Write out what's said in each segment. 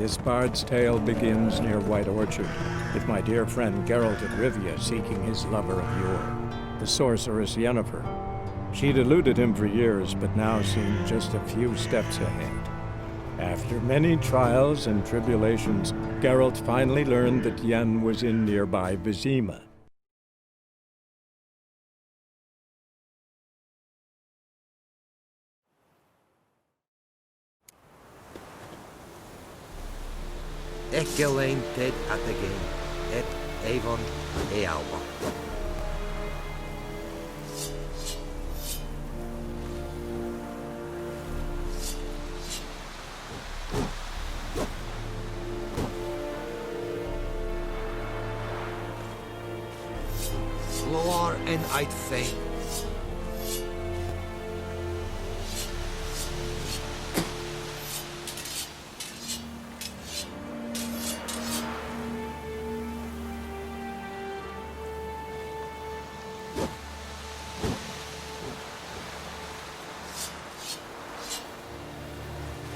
This bard's tale begins near White Orchard, with my dear friend Geralt of Rivia seeking his lover of yore, the sorceress Yennefer. She'd eluded him for years, but now seemed just a few steps ahead. After many trials and tribulations, Geralt finally learned that Yen was in nearby Vizima. Echelane ted atagain, et avon ealba. Loar en uit fain.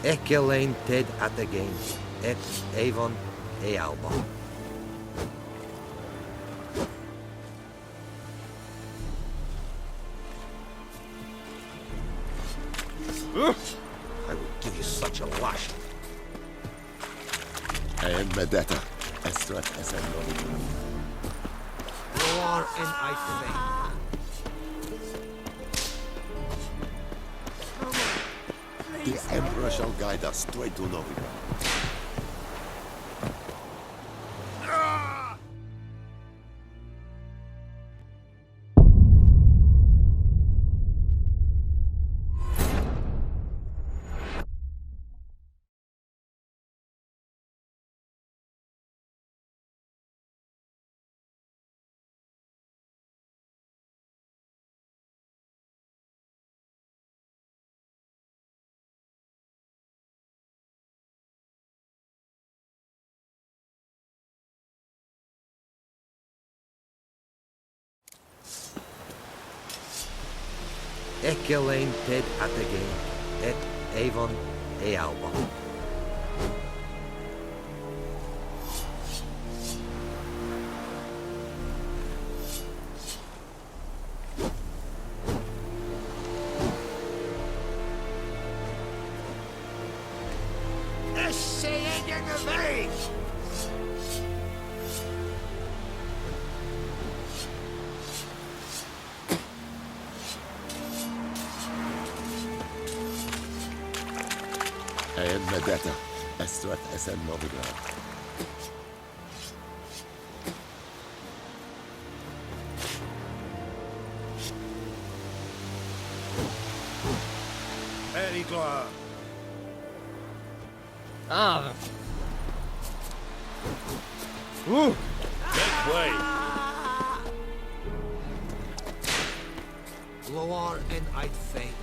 Echelane ted atagain, et avon ealba. I will give you such a lash. I am Medetta, Estrat SN. Loar en uit fain. The Emperor shall guide us straight to Novigrad. Echelane ted atagain, et avon ealba. Essaying in the vein! I am Medetta, Estrat SN Novigrad. Perigla! Ah. Make way! Loar en uit fain.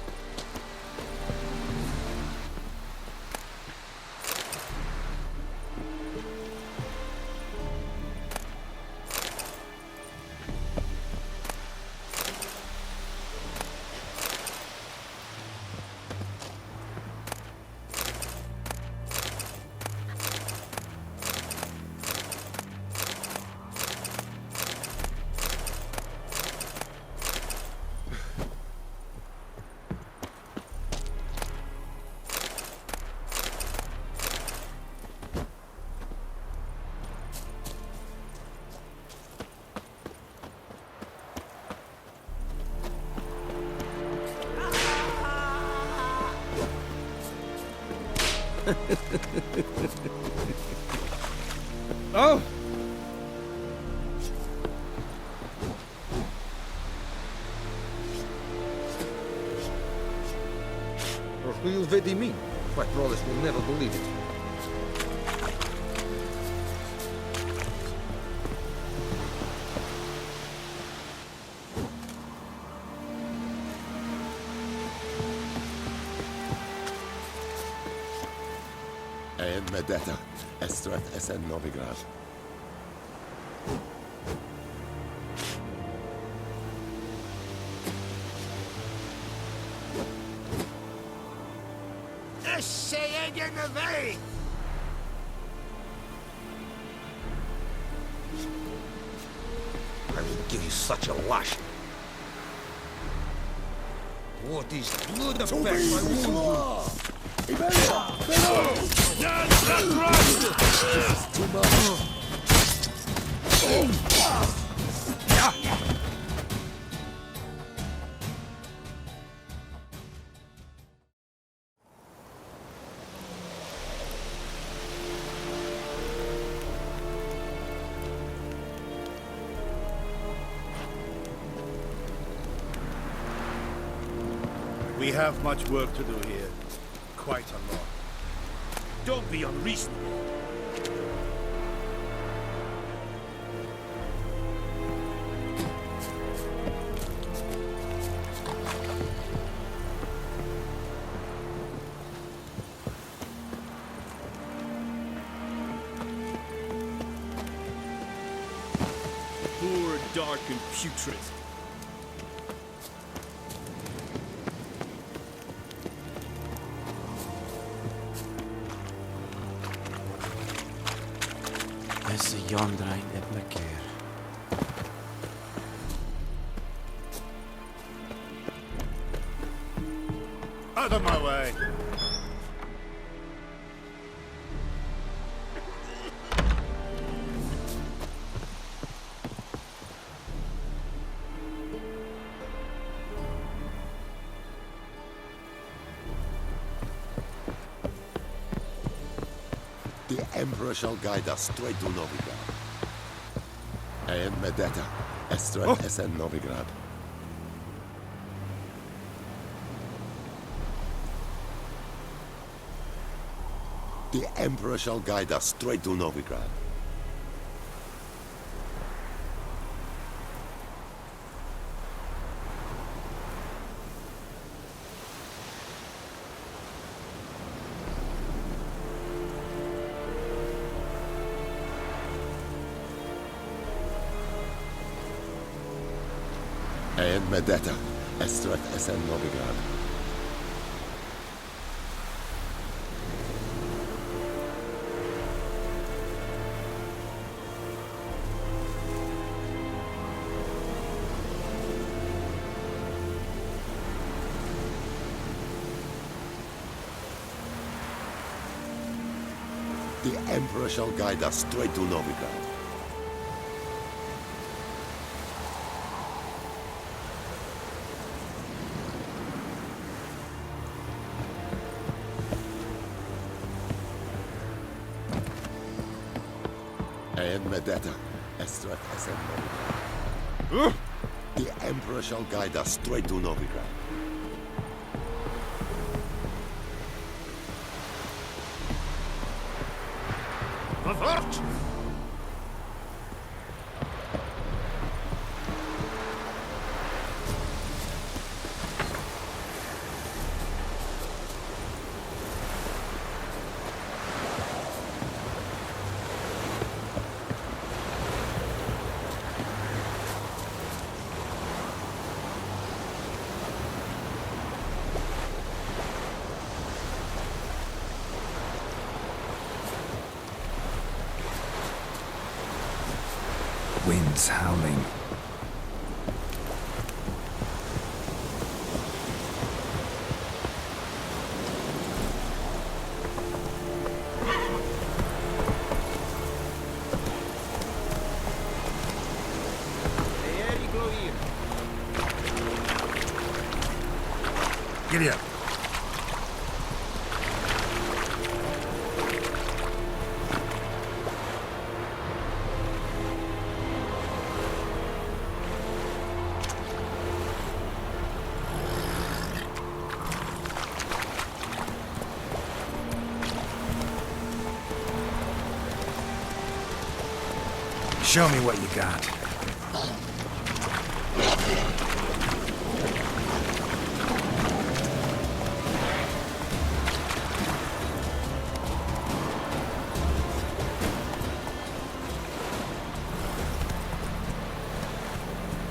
Oh! Or who you really mean? My brothers will never believe it. I am Medetta, Estrat SN Novigrad. Essaying in the vein! I will give you such a lash. What is blood effect? I wound We have much work to do here. Quite a lot. Don't be unreasonable. Poor, dark, and putrid. Esse Jondrain et Mekeer. Out of my way! The Emperor shall guide us straight to Novigrad. And Medetta, Estret Essen Novigrad. The Emperor shall guide us straight to Novigrad. And Medetta, Estret Essen Novigrad. The Emperor shall guide us straight to Novigrad. And Medetta, Estret Essen Novigrad. The Emperor shall guide us straight to Novigrad. Avert! Winds howling. Giddy up. Show me what you got.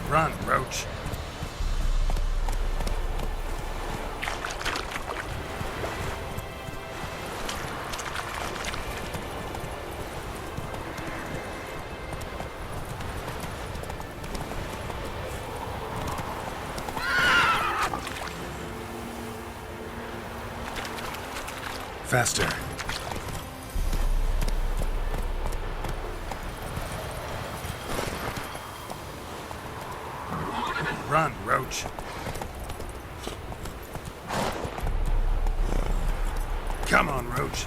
Run, Roach. Faster. Run, Roach. Come on, Roach.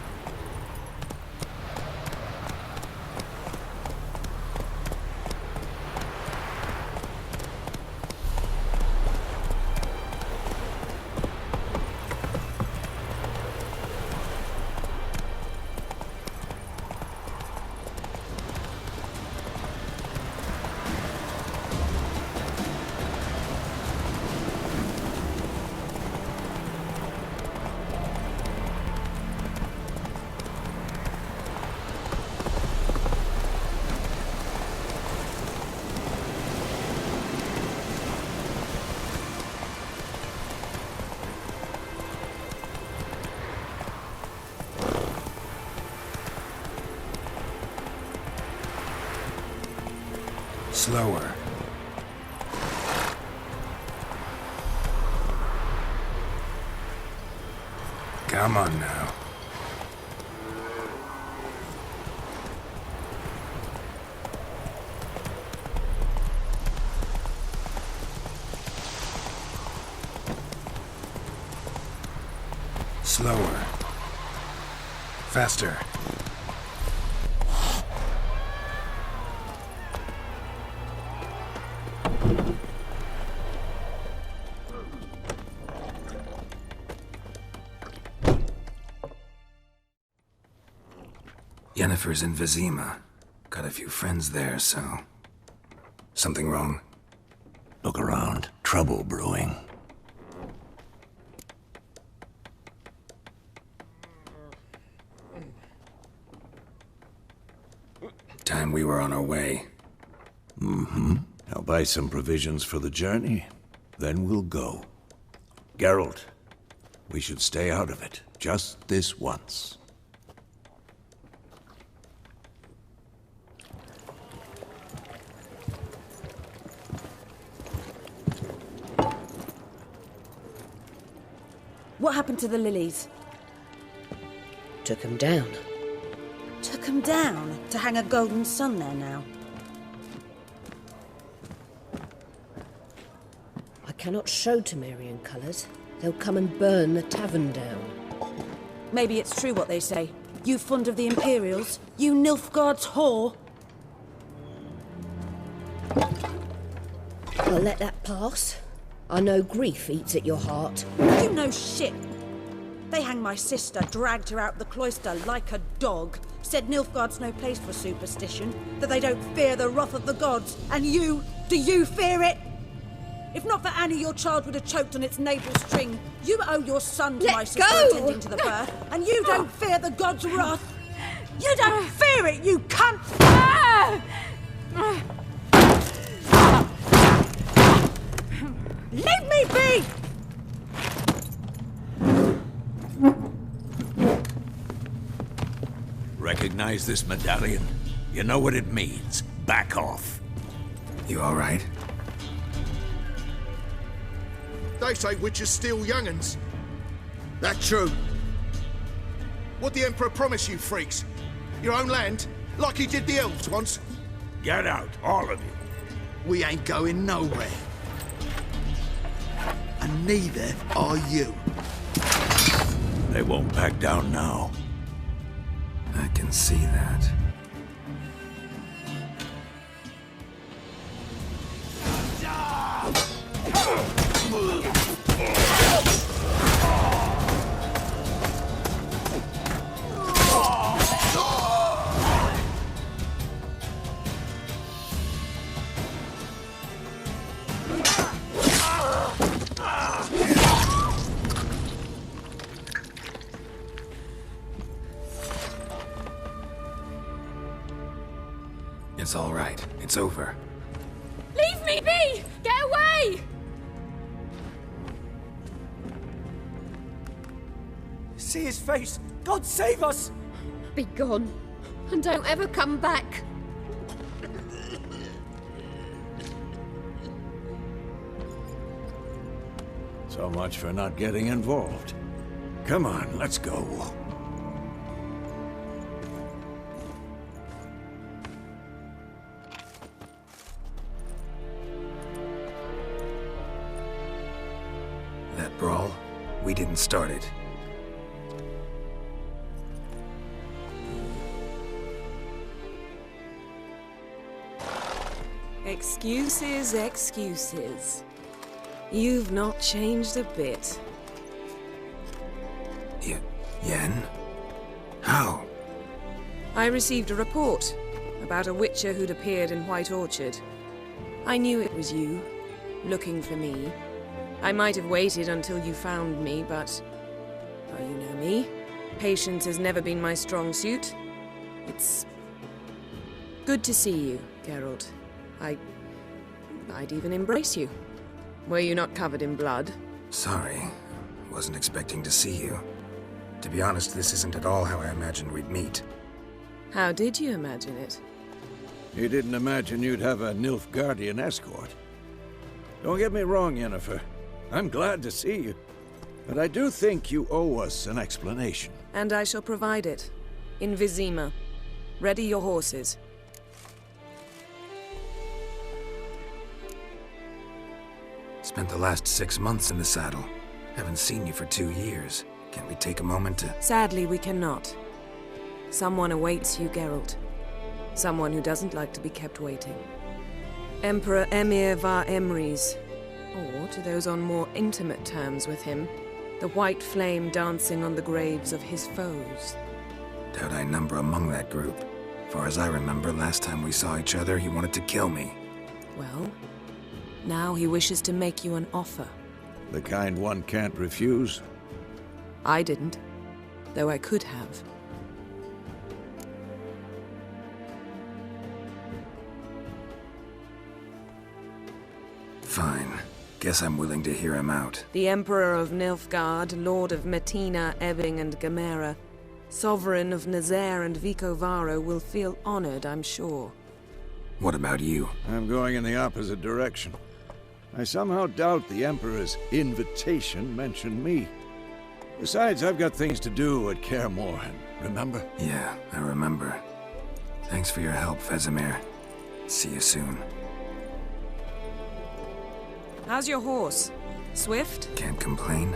Slower. Come on now. Slower. Faster. Yennefer's in Vizima. Got a few friends there, so... Something wrong? Look around. Trouble brewing. Time we were on our way. I'll buy some provisions for the journey. Then we'll go. Geralt, we should stay out of it. Just this once. What happened to the lilies? Took him down. Took 'em down to hang a golden sun there now. I cannot show Temerian colours. They'll come and burn the tavern down. Maybe it's true what they say. You fond of the Imperials? You Nilfgaard's whore? I'll let that pass. I know grief eats at your heart. You know shit. They hanged my sister, dragged her out the cloister like a dog. Said Nilfgaard's no place for superstition, that they don't fear the wrath of the gods. And you, do you fear it? If not for Annie, your child would have choked on its navel string. You owe your son to Let my sister go! attending to the birth, and you don't fear the gods' wrath. You don't fear it, you cunt! Leave me be! Recognize this medallion? You know what it means. Back off. You all right? They say witches steal young'uns. That true? What the Emperor promise you, freaks? Your own land? Like he did the elves once? Get out, all of you. We ain't going nowhere. And neither are you. They won't back down now. I can see that. It's all right. It's over. Leave me be! Get away! See his face! God save us! Be gone, and don't ever come back. So much for not getting involved. Come on, let's go. We didn't start it. Excuses, excuses. You've not changed a bit. Yen? How? I received a report about a witcher who'd appeared in White Orchard. I knew it was you, looking for me. I might have waited until you found me, but... well, you know me. Patience has never been my strong suit. It's... good to see you, Geralt. I'd even embrace you. Were you not covered in blood? Sorry. Wasn't expecting to see you. To be honest, this isn't at all how I imagined we'd meet. How did you imagine it? You didn't imagine you'd have a Nilfgaardian escort. Don't get me wrong, Yennefer. I'm glad to see you. But I do think you owe us an explanation. And I shall provide it. In Vizima. Ready your horses. Spent the last 6 months in the saddle. Haven't seen you for 2 years. Can't we take a moment to... Sadly, we cannot. Someone awaits you, Geralt. Someone who doesn't like to be kept waiting. Emperor Emir var Emrys. Or, to those on more intimate terms with him, the white flame dancing on the graves of his foes. Doubt I number among that group. Far as I remember, last time we saw each other, he wanted to kill me. Well, now he wishes to make you an offer. The kind one can't refuse? I didn't, though I could have. Fine. Guess I'm willing to hear him out. The Emperor of Nilfgaard, Lord of Metina, Ebbing and Gamera, Sovereign of Nazaire and Vicovaro will feel honored, I'm sure. What about you? I'm going in the opposite direction. I somehow doubt the Emperor's invitation mentioned me. Besides, I've got things to do at Kaer Morhen, remember? Yeah, I remember. Thanks for your help, Vesemir. See you soon. How's your horse? Swift? Can't complain.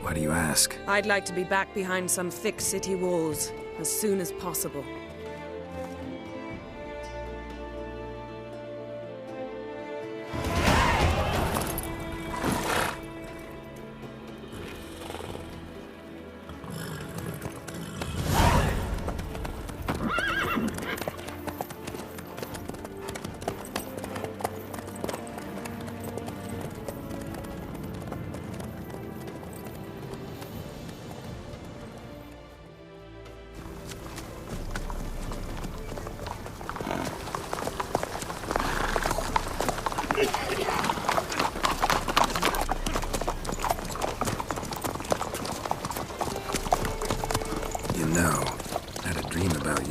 Why do you ask? I'd like to be back behind some thick city walls as soon as possible.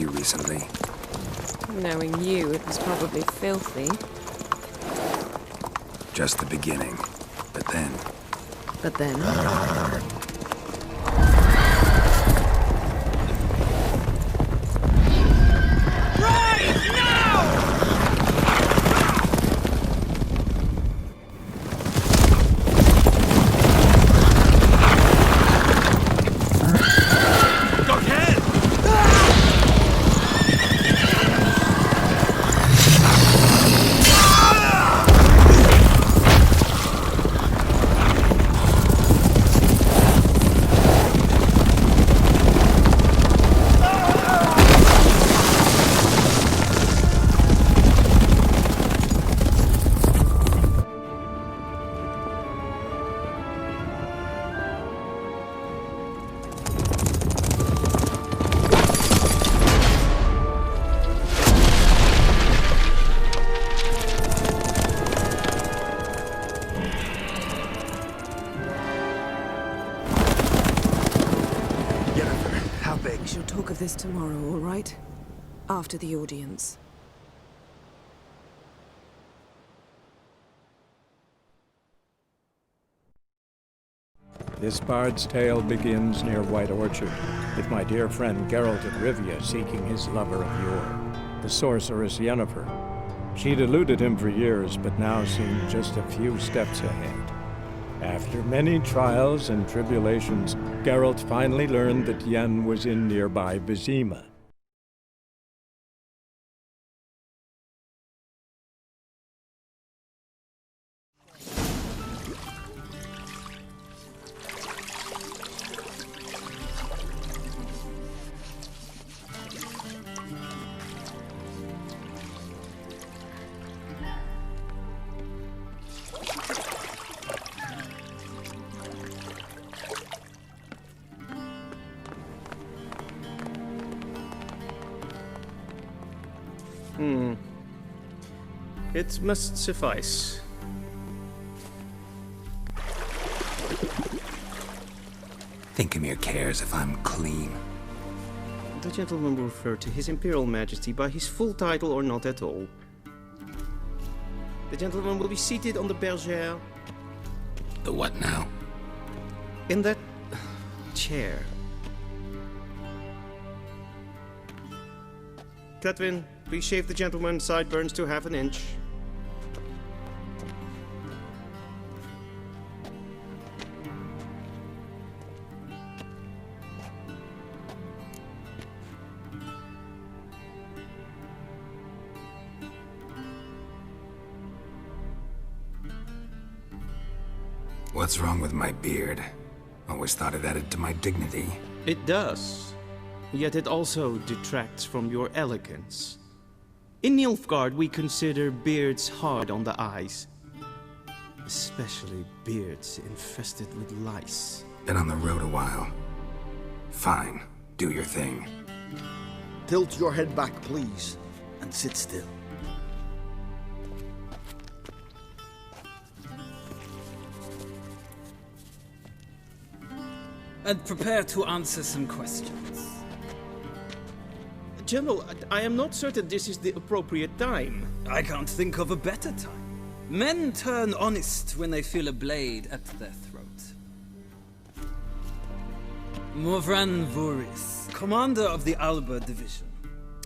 Recently. Knowing you, it was probably filthy. Just the beginning. But then... But then? We shall talk of this tomorrow, all right? After the audience. This bard's tale begins near White Orchard, with my dear friend Geralt of Rivia seeking his lover of yore, the sorceress Yennefer. She'd eluded him for years, but now seemed just a few steps ahead. After many trials and tribulations, Geralt finally learned that Yen was in nearby Vizima. It must suffice. Thinkamere cares if I'm clean. The gentleman will refer to His Imperial Majesty by his full title or not at all. The gentleman will be seated on the bergère. The what now? In that chair. Cletwin, please shave the gentleman's sideburns to half an inch. What's wrong with my beard? Always thought it added to my dignity. It does. Yet it also detracts from your elegance. In Nilfgaard, we consider beards hard on the eyes. Especially beards infested with lice. Been on the road a while. Fine. Do your thing. Tilt your head back, please, and sit still. And prepare to answer some questions. General, I am not certain this is the appropriate time. I can't think of a better time. Men turn honest when they feel a blade at their throat. Morvran Voris, commander of the Alba Division.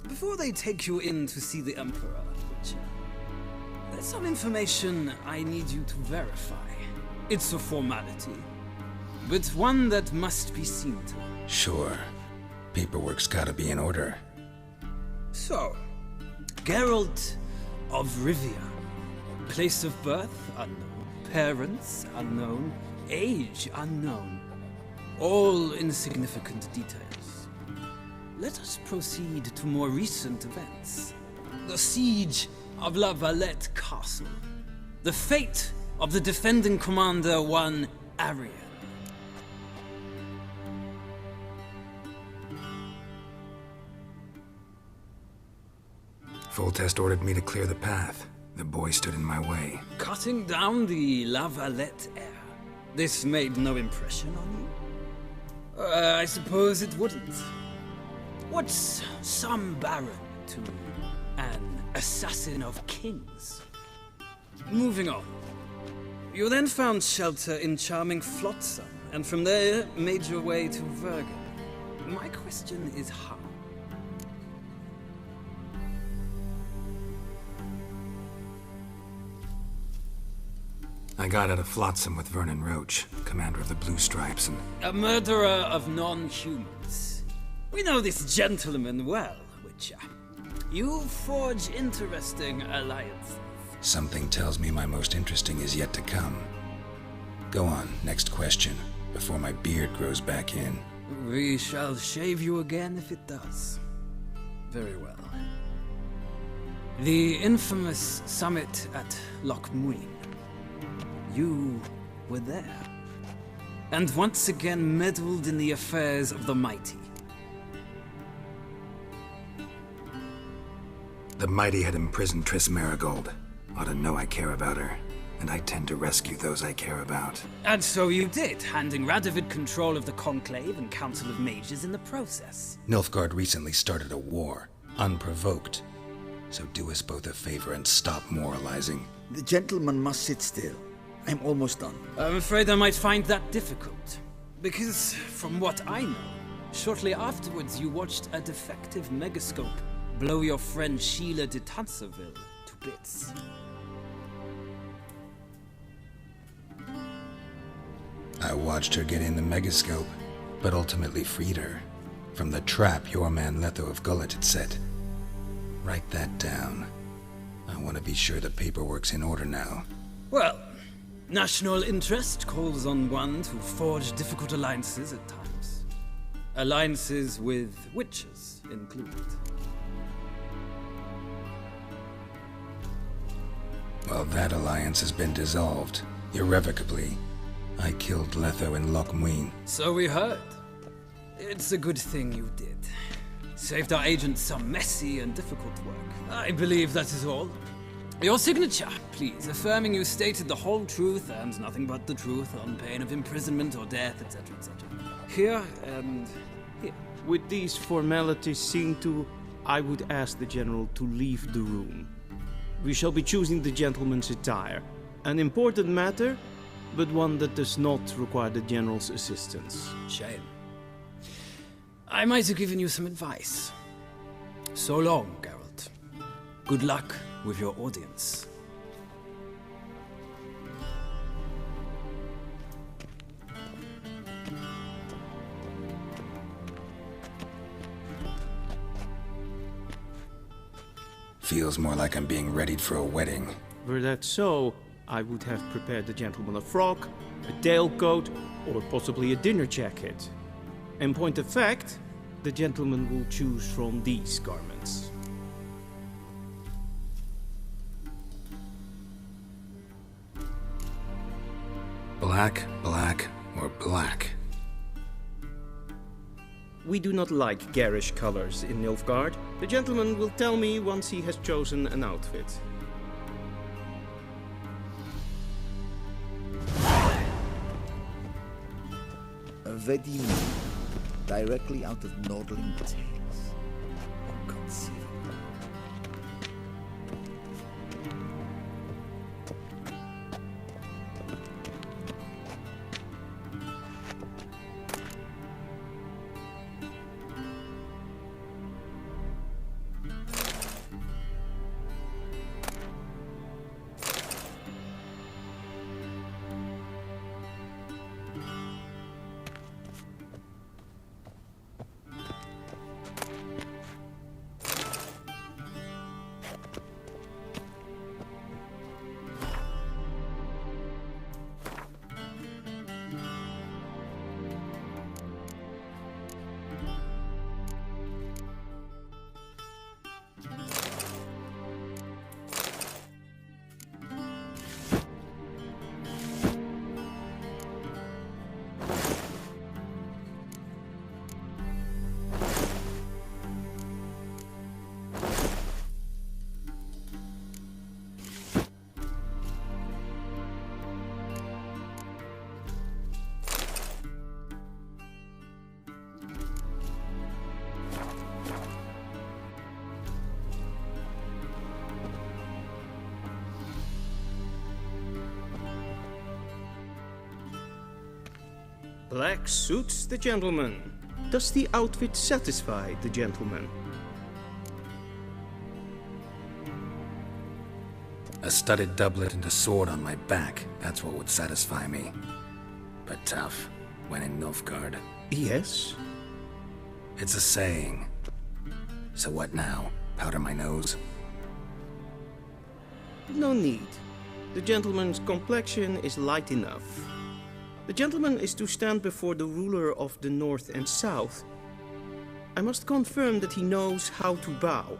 Before they take you in to see the Emperor, Witcher, there's some information I need you to verify. It's a formality, but one that must be seen to. Sure. Paperwork's gotta be in order. So, Geralt of Rivia. Place of birth unknown. Parents unknown. Age unknown. All insignificant details. Let us proceed to more recent events. The siege of La Valette Castle. The fate of the defending commander, one Arian. Foltest ordered me to clear the path. The boy stood in my way. Cutting down the La Valette heir. This made no impression on you? I suppose it wouldn't. What's some baron to an assassin of kings? Moving on. You then found shelter in charming Flotsam, and from there made your way to Vergen. My question is how? I got out of Flotsam with Vernon Roach, commander of the Blue Stripes, and... A murderer of non-humans. We know this gentleman well, Witcher. You forge interesting alliances. Something tells me my most interesting is yet to come. Go on, next question, before my beard grows back in. We shall shave you again if it does. Very well. The infamous summit at Loch Muin. You were there. And once again meddled in the affairs of the mighty. The mighty had imprisoned Triss Marigold. Ought to know I care about her, and I tend to rescue those I care about. And so you did, handing Radovid control of the Conclave and Council of Mages in the process. Nilfgaard recently started a war, unprovoked. So do us both a favor and stop moralizing. The gentleman must sit still. I'm almost done. I'm afraid I might find that difficult. Because, from what I know, shortly afterwards you watched a defective megascope blow your friend Sheila de Tanserville to bits. I watched her get in the megascope, but ultimately freed her from the trap your man Letho of Gullet had set. Write that down. I want to be sure the paperwork's in order now. Well, national interest calls on one to forge difficult alliances at times. Alliances with witches included. Well, that alliance has been dissolved, irrevocably. I killed Letho in Loch Muin. So we heard. It's a good thing you did. Saved our agents some messy and difficult work. I believe that is all. Your signature, please, affirming you stated the whole truth and nothing but the truth on pain of imprisonment or death, etc., etc. Here and here. With these formalities seen to, I would ask the General to leave the room. We shall be choosing the gentleman's attire. An important matter, but one that does not require the General's assistance. Shame. I might have given you some advice. So long, Geralt. Good luck with your audience. Feels more like I'm being readied for a wedding. Were that so, I would have prepared the gentleman a frock, a tailcoat, or possibly a dinner jacket. In point of fact, the gentleman will choose from these garments. Black, black, or black? We do not like garish colors in Nilfgaard. The gentleman will tell me once he has chosen an outfit. Vedimi, directly out of Nordling Tales. Inconceivable. Black suits the gentleman. Does the outfit satisfy the gentleman? A studded doublet and a sword on my back, that's what would satisfy me. But tough, when in Nilfgaard. Yes? It's a saying. So what now? Powder my nose? No need. The gentleman's complexion is light enough. The gentleman is to stand before the ruler of the North and South. I must confirm that he knows how to bow.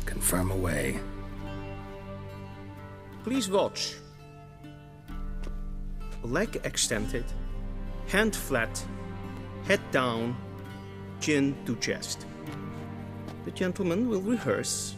Confirm away. Please watch. leg extended, hand flat, head down, chin to chest. The gentleman will rehearse.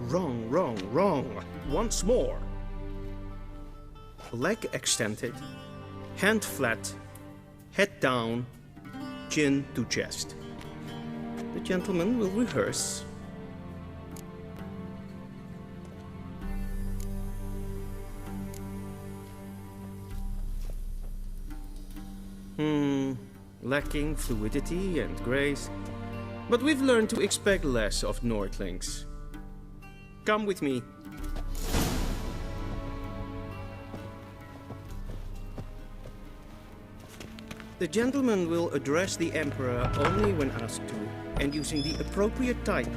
Wrong, wrong, wrong. Once more. Leg extended, hand flat, head down, chin to chest. The gentleman will rehearse. Lacking fluidity and grace. But we've learned to expect less of Nordlings. Come with me. The gentleman will address the Emperor only when asked to, and using the appropriate title.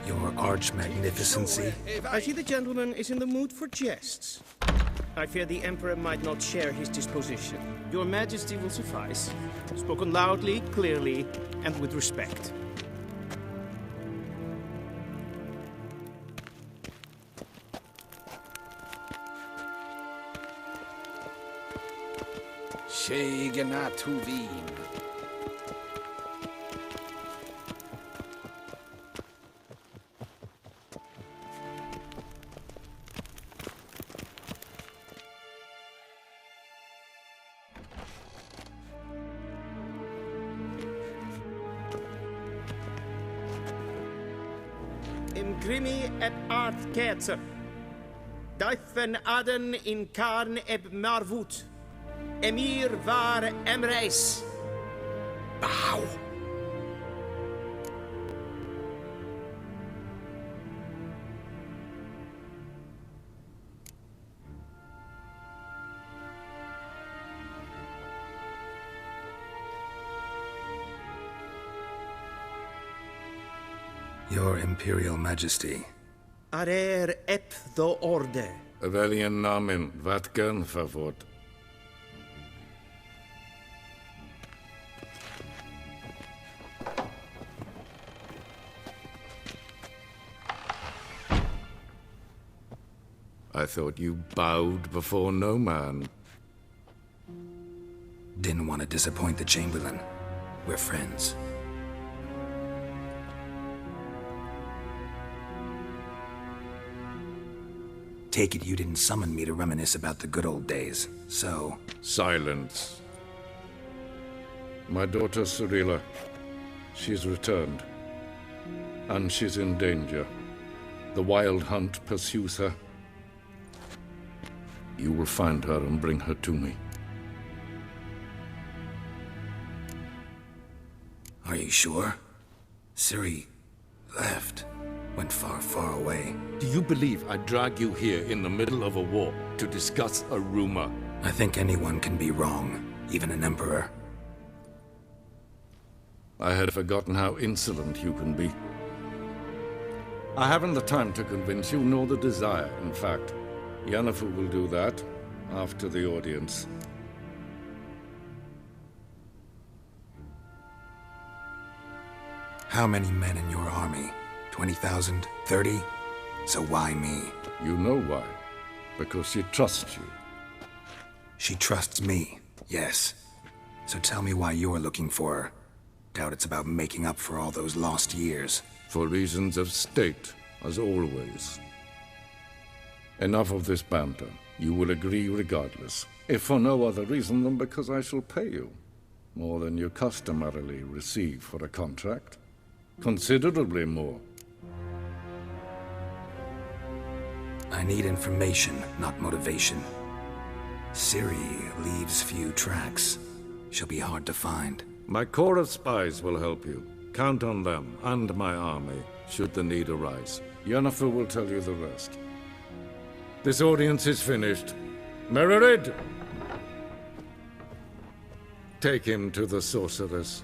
Your Arch-Magnificency? I see the gentleman is in the mood for jests. I fear the Emperor might not share his disposition. Your Majesty will suffice. Spoken loudly, clearly, and with respect. Shegenatuvin. Imgrimi eb art ketzer. Daifen aden in karn eb marvut. Emir var Emreis. Bow. Your Imperial Majesty. Arer ep the orde. Weljen namen, wat kan favort? I thought you bowed before no man. Didn't want to disappoint the Chamberlain. We're friends. Take it you didn't summon me to reminisce about the good old days, so... Silence. My daughter Cyrilla, she's returned. And she's in danger. The Wild Hunt pursues her. You will find her and bring her to me. Are you sure? Ciri left. Went far, far away. Do you believe I'd drag you here in the middle of a war to discuss a rumor? I think anyone can be wrong, even an emperor. I had forgotten how insolent you can be. I haven't the time to convince you, nor the desire, in fact. Yennefer will do that after the audience. How many men in your army? 20,000? 30? So why me? You know why. Because she trusts you. She trusts me, yes. So tell me why you're looking for her. Doubt it's about making up for all those lost years. For reasons of state, as always. Enough of this banter. You will agree regardless. If for no other reason than because I shall pay you. More than you customarily receive for a contract. Considerably more. I need information, not motivation. Ciri leaves few tracks. She'll be hard to find. My corps of spies will help you. Count on them, and my army, should the need arise. Yennefer will tell you the rest. This audience is finished. Mererid! Take him to the sorceress.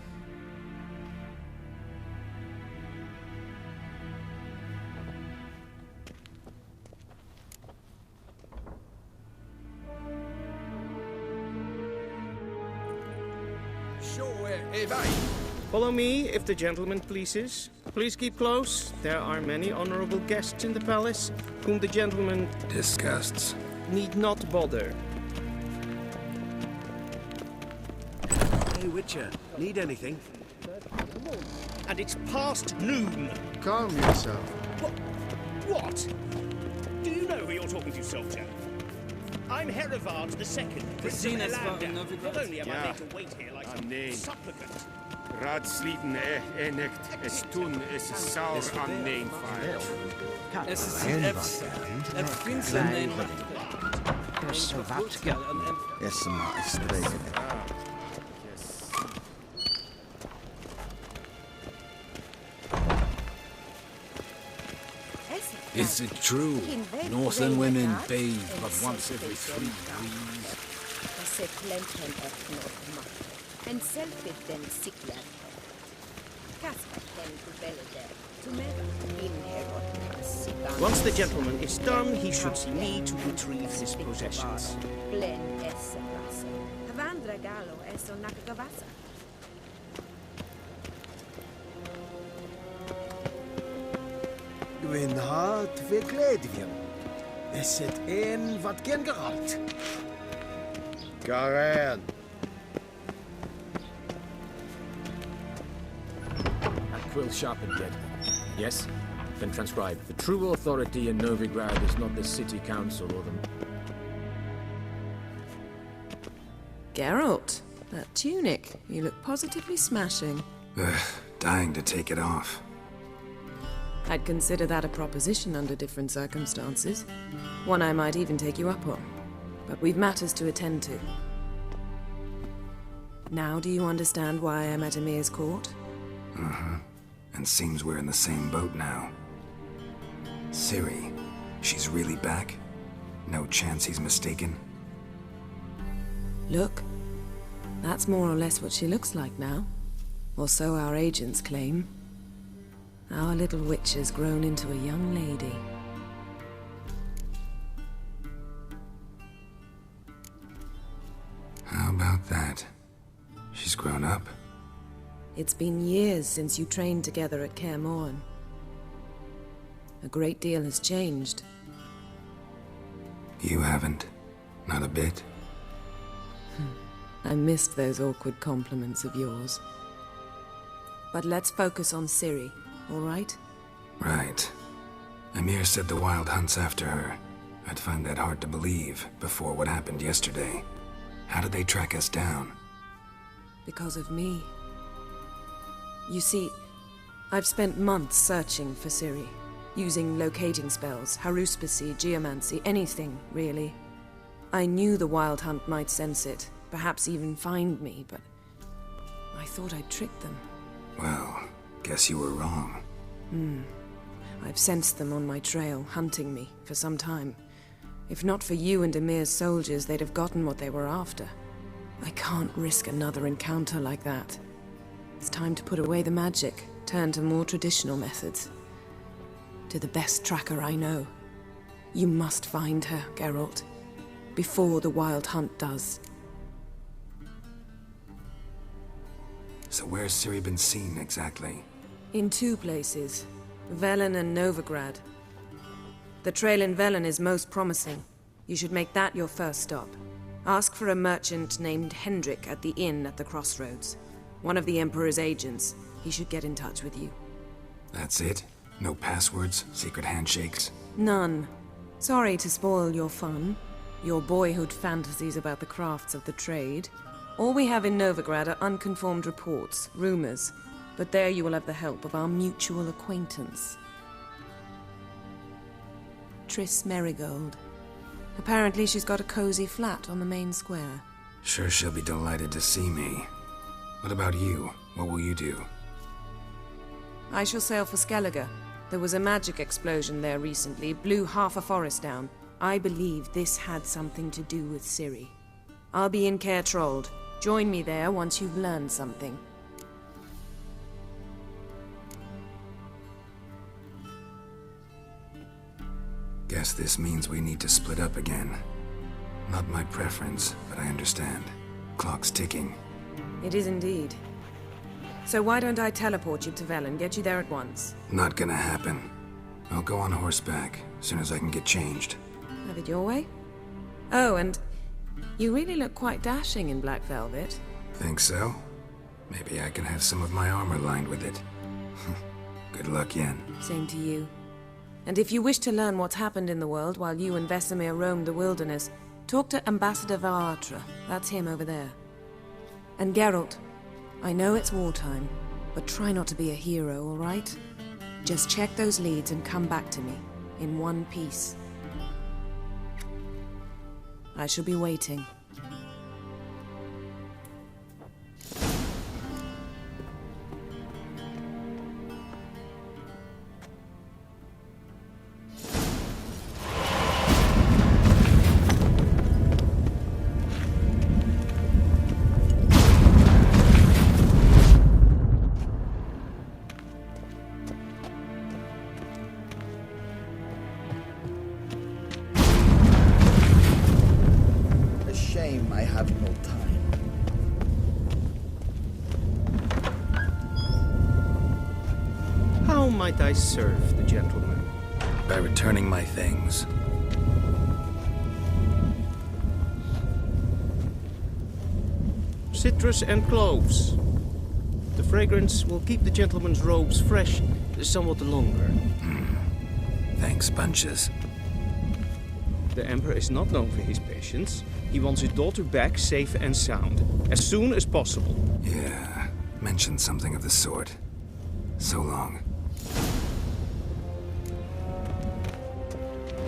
Follow me, if the gentleman pleases. Please keep close. There are many honorable guests in the palace, whom the gentleman disgusts. Need not bother. Hey, Witcher, need anything? And it's past noon. Calm yourself. What? Do you know who you're talking to, soldier? I'm Herivard II, Prince of Elander. Not only am I made to wait here like some supplicant. Raadsliten echt es tun es saur an neem fire. Es ist Finsternein. Svatke. Yes, maar streken. Is it true? Northern women bathe but once every 3 days. En selfie den sikler. Kasper den kubeleder. Once the gentleman is done, he should see me to retrieve his possessions. Glen esse vassa. Havandra galo eso nakagavasa. Gwyn hart fe gledfiam. Is het een wat gen geralt? Garen. Quill sharpened yet. Yes? Then transcribe. The true authority in Novigrad is not the city council or the... Geralt, that tunic. You look positively smashing. Dying to take it off. I'd consider that a proposition under different circumstances. One I might even take you up on. But we've matters to attend to. Now do you understand why I'm at Emir's court? Uh-huh. And seems we're in the same boat now. Ciri, she's really back? No chance he's mistaken? Look, that's more or less what she looks like now. Or so our agents claim. Our little witch has grown into a young lady. How about that? She's grown up. It's been years since you trained together at Kaer Morhen. A great deal has changed. You haven't? Not a bit? I missed those awkward compliments of yours. But let's focus on Ciri, all right? Right. Emir said the Wild Hunt's after her. I'd find that hard to believe before what happened yesterday. How did they track us down? Because of me. You see, I've spent months searching for Ciri, using locating spells, haruspicy, geomancy, anything, really. I knew the Wild Hunt might sense it, perhaps even find me, but I thought I'd tricked them. Well, guess you were wrong. I've sensed them on my trail, hunting me, for some time. If not for you and Emir's soldiers, they'd have gotten what they were after. I can't risk another encounter like that. It's time to put away the magic, turn to more traditional methods. To the best tracker I know. You must find her, Geralt. Before the Wild Hunt does. So where's Ciri been seen, exactly? In 2 places. Velen and Novigrad. The trail in Velen is most promising. You should make that your first stop. Ask for a merchant named Hendrik at the inn at the crossroads. One of the Emperor's agents. He should get in touch with you. That's it? No passwords? Secret handshakes? None. Sorry to spoil your fun. Your boyhood fantasies about the crafts of the trade. All we have in Novigrad are unconfirmed reports, rumors. But there you will have the help of our mutual acquaintance. Triss Merigold. Apparently she's got a cozy flat on the main square. Sure she'll be delighted to see me. What about you? What will you do? I shall sail for Skellige. There was a magic explosion there recently, blew half a forest down. I believe this had something to do with Ciri. I'll be in Caer Trold. Join me there once you've learned something. Guess this means we need to split up again. Not my preference, but I understand. Clock's ticking. It is indeed. So why don't I teleport you to Vel and get you there at once? Not gonna happen. I'll go on horseback, as soon as I can get changed. Have it your way? Oh, and you really look quite dashing in black velvet. Think so? Maybe I can have some of my armor lined with it. Good luck, Yen. Same to you. And if you wish to learn what's happened in the world while you and Vesemir roamed the wilderness, talk to Ambassador Varatra. That's him over there. And Geralt, I know it's wartime, but try not to be a hero, all right? Just check those leads and come back to me, in one piece. I shall be waiting. I have no time. How might I serve the gentleman? By returning my things. Citrus and cloves. The fragrance will keep the gentleman's robes fresh somewhat longer. Thanks, bunches. The Emperor is not known for his patience. He wants his daughter back safe and sound, as soon as possible. Yeah, mentioned something of the sort. So long.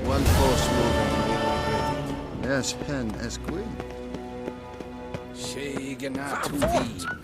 One false move and you will regret it. As pen as queen. Sheganatuvin.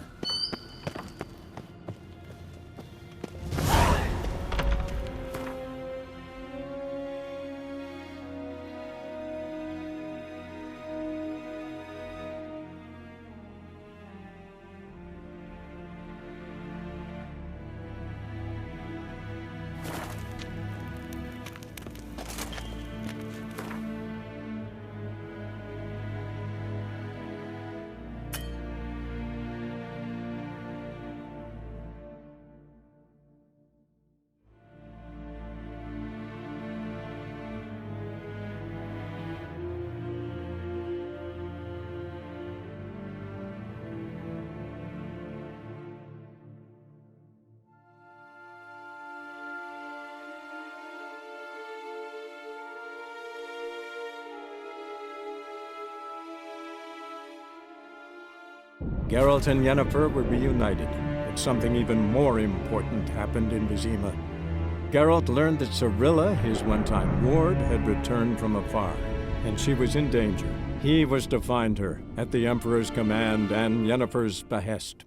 Geralt and Yennefer were reunited, but something even more important happened in Vizima. Geralt learned that Cirilla, his one-time ward, had returned from afar, and she was in danger. He was to find her, at the Emperor's command and Yennefer's behest.